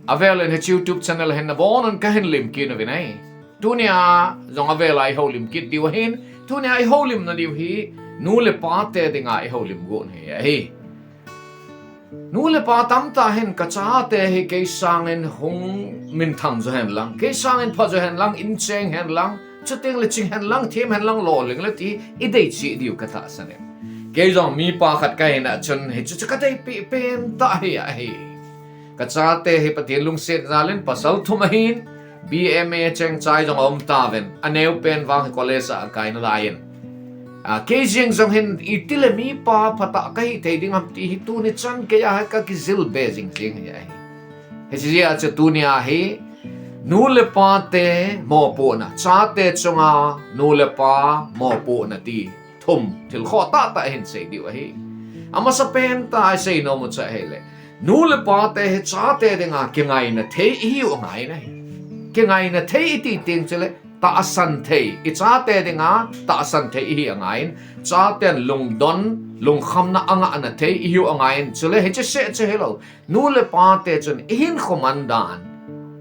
avel in his YouTube channel hen na bon an kahin lim kin of inay tunia zong avel ai ho lim kit diwa hin tunia ai ho lim na diw hi nule pate dinga ai ho lim gon hi nule pa tam ta hen ka cha te hi ke sangin hung min tham zo hen lang ke sangin pha zo hen lang in cheng hen lang chuting le ching hen lang them hen lang lo ling le ti I dei chi diu ka ta sane ke zong mi pa khat ka hen a chun hi chu ka dei pe pen ta hi ka cha te hi pathin lung set zalin pasal thumahin BMA cheng chai jong om taven aneu pen wang college a kai na lain ke jing jong hin itile mi pa phata kai thei ding am ti hi tu ni chan ke ya ka ki zil be jing jing ya hi he ji ya cha tu nia hi nu le pa te Mopohna cha te chunga nu le pa Mopohna ti thum til kho ta hin sei di wa hi ama sa pen ta ai sei no mo cha hele nu le pa te he cha te dinga ke ngai na thei hi o ngai na ke ngai na thei ti ting chele ta san thei I cha te dinga ta san thei hi angai cha ten lung don lung kham na anga na thei hi o ngai chele he che se hello nu le pa te chun hin khomandan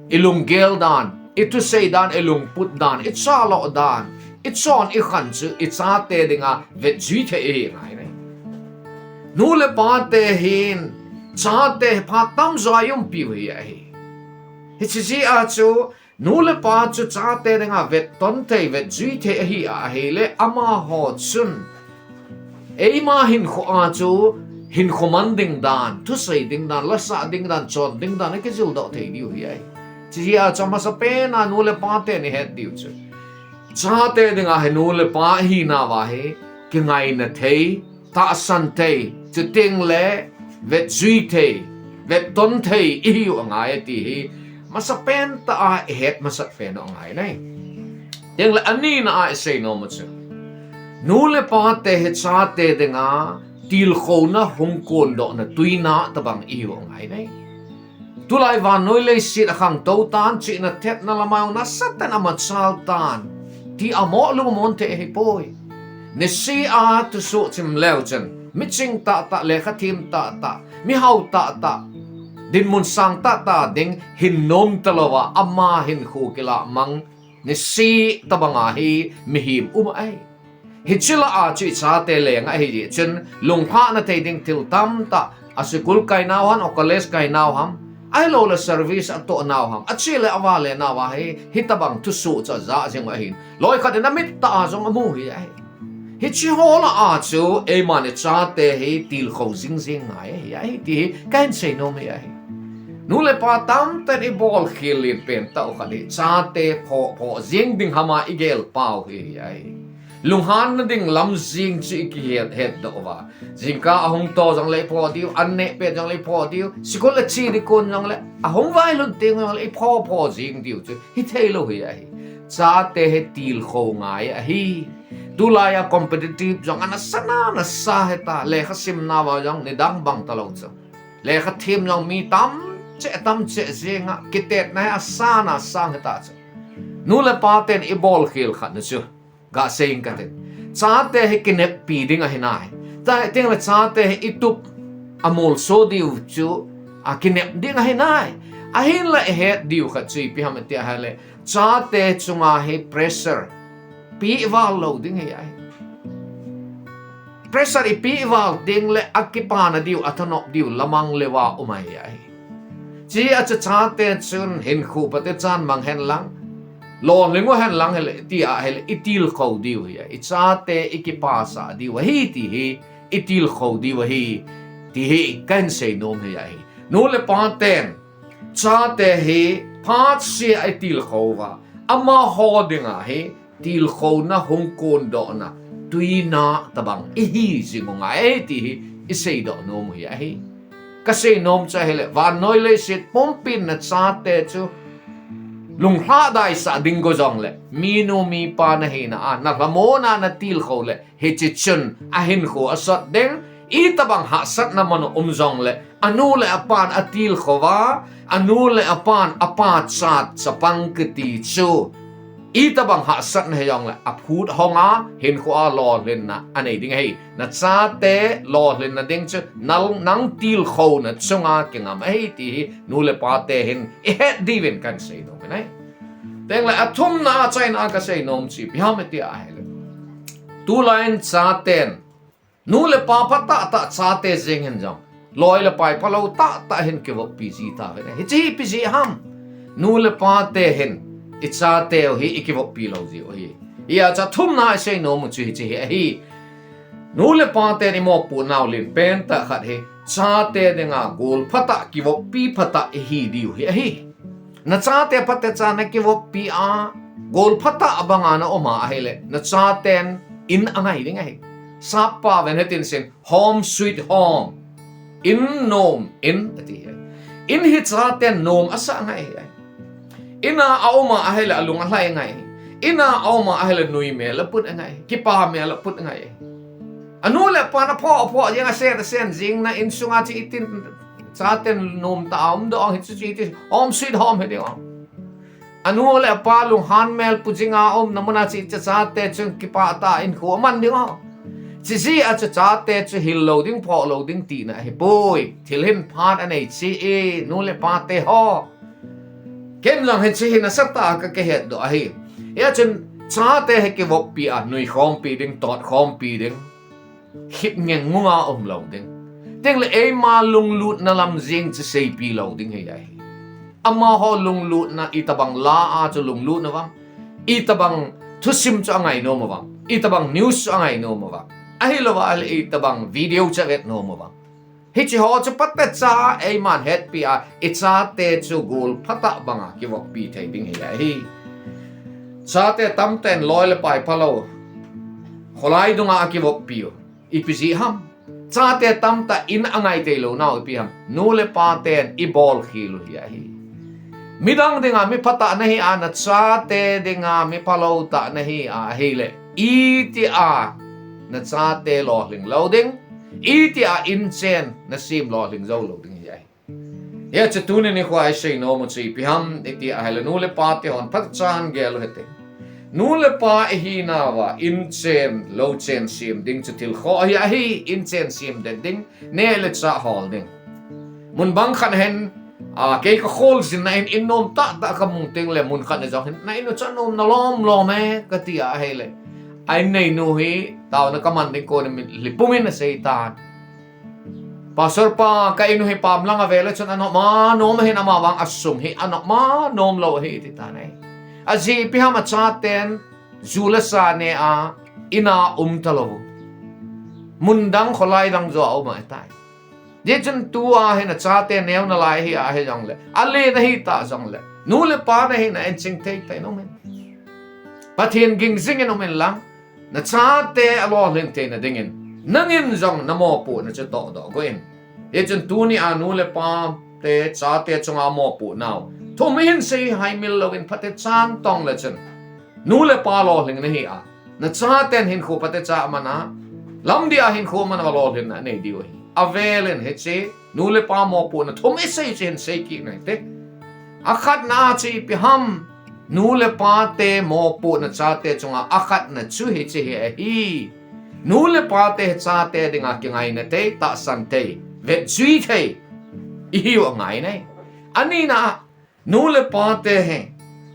ilung gel dan itu sei dan ilung put dan it cha lo dan it son I khan chu it cha te dinga ve ji the hi ngai na nu le pa te hin cha te pha tam zayum pi hi hi chi a chu nu le pa chu cha te nga vet ton te vet ji te hi a hele ama ho chun ei ma hin kho a chu hin khoman ding dan thu sei ding dan la sa ding dan chon ding dan ke zul do thei diu hi ai chi a chama sa pe na nu le pa te ni het diu chu cha te nga he nu le pa hi na wa he ke ngai na thei ta san te chu ting le vet ji te vet ton te hi u ngai ti hi masapen ta a het masapen no ngai nai yang la ani na a sei no mo chu nu le pa te he cha te denga til khona hong kon do na tuina tabang I o ngai nai tulai van noi le sit khang to tan chi na thet na lamau na satan ama chal tan ti amo lu mon te he poi ne si a tu so chim leo chen mi ching ta le kha thim ta mi hau ta din mun sang ta ding hin nom talawa amma hin khu kila mang ni si tabanga hi mihim ai hi chila a chi cha te le nga hi chen lung pha na te ding til tam ta asikul kai naw han o college kai naw ham ai lo la service at to naw ham at chile awale nawa hi tabang tu su cha za jeng hin loi khat na mit ta jong amu hi ai hi chi hola a chu e man cha te hi til kho jing ai ti kan sei no me ai nu le pa tam ten I bol khilin pen ta o khali cha te pho jing ding hama igel pau hi ai lung han na ding lam jing chi ki het do wa jing ka ahong to jang le pho diu an ne pe jang le pho diu sikol la chi di kon jang le ahong vai lun ting jang le pho jing diu chu hi thei lo hi ai cha te he til kho ngai a hi dulaya competitive jang ana sana na sa heta le khasim na wa jang ni dang bang ta lo chu le kha thim jang mi tam che zinga kitet na asana sang ta chu nu le pa ten I bol khil khat na chu ga sein ka ten cha te he kinep pi ding a hinai ta teng le cha te I tup amol so diu chu a kinep ding a hinai a hin la het diu khat chui pi ham te ha le cha te chunga he pressure pi wal lo ding he ai pressure I pi wal ding le akipana diu athanop diu lamang lewa umai ai chi a cha te chun hin khu pa te chan mang hen lang lon lengo hen lang hele ti a hele itil kho diu hi I cha te ikipa sa diu hi ti hi itil kho diu hi ti hi kan sei nom hi ai no le pa ten cha te hi pat si itil kho wa ama ho dinga hi til kho na hong kon do na tuina tabang hi jingonga ti hi I sei do nom hi ai kasi nom cha hele van noi le sit pompin na cha te chu lung ha dai sa dingo jong le mi no mi pa na he na na ramona na til kho le he chi chun a hin kho asat deng I tabang ha sat na mano jong le anu le apan atil kho wa anu le apan apa chat sa pang kti chu tabang ha sat na yong la aphut honga hin kho a lo len na anei ding hei na chate lo len na ding chu nang til kho na chunga kengam hei ti nu le pa te hin e het divin kan sei no nai teng la athum na chain a ka sei nom chi biham ti a hele tu line chaten nu le pa pata ta chate jeng hen jong loi le pai palo ta hin ke wo pi ji ta ve hi chi pi ji ham nu le pa te hin i chate hi ikivok pi lo ji hi ia cha thum na sei no mu chi hi nu le pa te ni mo pu naw lin pen ta khat hi chate de nga gol phata kivok pi phata hi diu hi na chate phate cha na kivok pi a gol phata abanga na oma hele na chaten in angai ding hi sapa when hetin sin home sweet home in nom in ati in hi chaten nom asa ngai ina auma ahela alung ahlai ngai ina auma ahela nui me la put ngai kipa me la put ngai anu le pa na pho yang sen jing na in sunga chi itin chaten nom ta om do hi chi ti om sweet home he ding anu le pa lung han mel pujinga om namuna chi chate chung kipa ta in kho man ding chi a chate chu hil loading pho loading ti na he boy thilhin phat anei chi e nu le pa te ho kem lang hen chi na sata ka ke het do hi ya chen chate he ke wok pi a nui khom pi ding tot khom pi ding khip ngeng ngunga om lo ding teng le e ma lung lut na lam jing chi sei pi lo ding he ai ama ho lung lut na itabang la a chu lung lut na wang itabang thusim chu angai no ma wang itabang news chu angai no ma wang ai lo wa le itabang video cha vet no ma wang hi chi ho chu pat ta cha ai man het pi a I cha te chu gol phata banga ki wok pi thei ding hi hi cha te tam ten loi le pai phalo kholai dunga ki wok pi I pi ji ham cha te tam ta in angai te lo na pi ham nu le pa ten I bol khil hi midang dinga mi phata na hi ana cha te dinga mi phalo ta na hi a hi le I ti a na cha te lo ling lo ding iti a inchen na sim lo ling zo lo ding yai ya chatune ni khwai sei no mo chi piham iti a hela nu le pa te hon phat chan gel hete nu le pa hi na wa inchen lo chen sim ding chutil kho ya hi inchen sim de ding ne le cha hol ding mun bang khan hen a ke ka khol sin na in nom ta ka mung ting le mun khan ja hen na ino cha nom na lom lo me ka ti a hele ai nei nu hi tao na kaman ding ko ni lipumin na seitan pastor pa ka inu hi pam lang avela chon ano ma nom hi na ma wang asum hi ano ma nom lo hi ti ta nei aji pi ha ma chaten zula sa ne a ina talo mundang kholai dang zo au ma tai je chun tu a he na chaten neu na lai hi a he jong le ale na hi ta jong le nu le pa na hi na en ching te tai no men pathian ging sing no men lang na chate alo len te na dingin nangin jong na mo pu na cha to do go in e chun tu ni anu le pa te chate chunga mo pu now to min sei hai mil lo in phate chan tong le chen nu le pa lo len na hi a na chaten hin khu pate cha mana lam dia hin khu mana lo len na nei diu hi avelen he che nu le pa mo pu na to me sei chen sei ki na te akhat na chi pi ham nu le pa te mo pu na cha te chunga akhat na chu he che hi nu le pa te cha te dinga ki ngai na te ta san te vet chui te I hiu ngai nei ani na nu le pa te he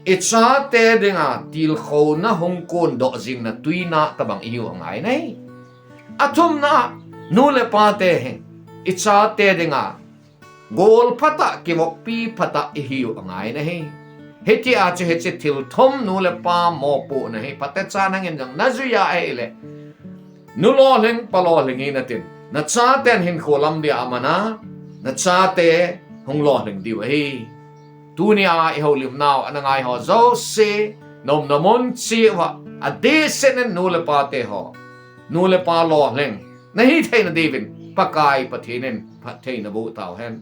I cha te dinga til kho na hong kon do jing na tuina tabang hiu ngai nei athum na nu le pa te he I cha te dinga gol phata ki mok pi phata hiu ngai nei heti a che heti til thom nu le pa mo pu na he pate cha nang en jang na zu ya ai le nu lo leng pa lo leng in atin na cha ten hin kholam dia amana na cha te hong lo leng di hi tu ni a I ho lim naw anangai ho zo se nom nomon chi wa a de sen nu le pa te ho nu le pa lo leng na hi thein na divin pakai pathinen pathei na bu taw hen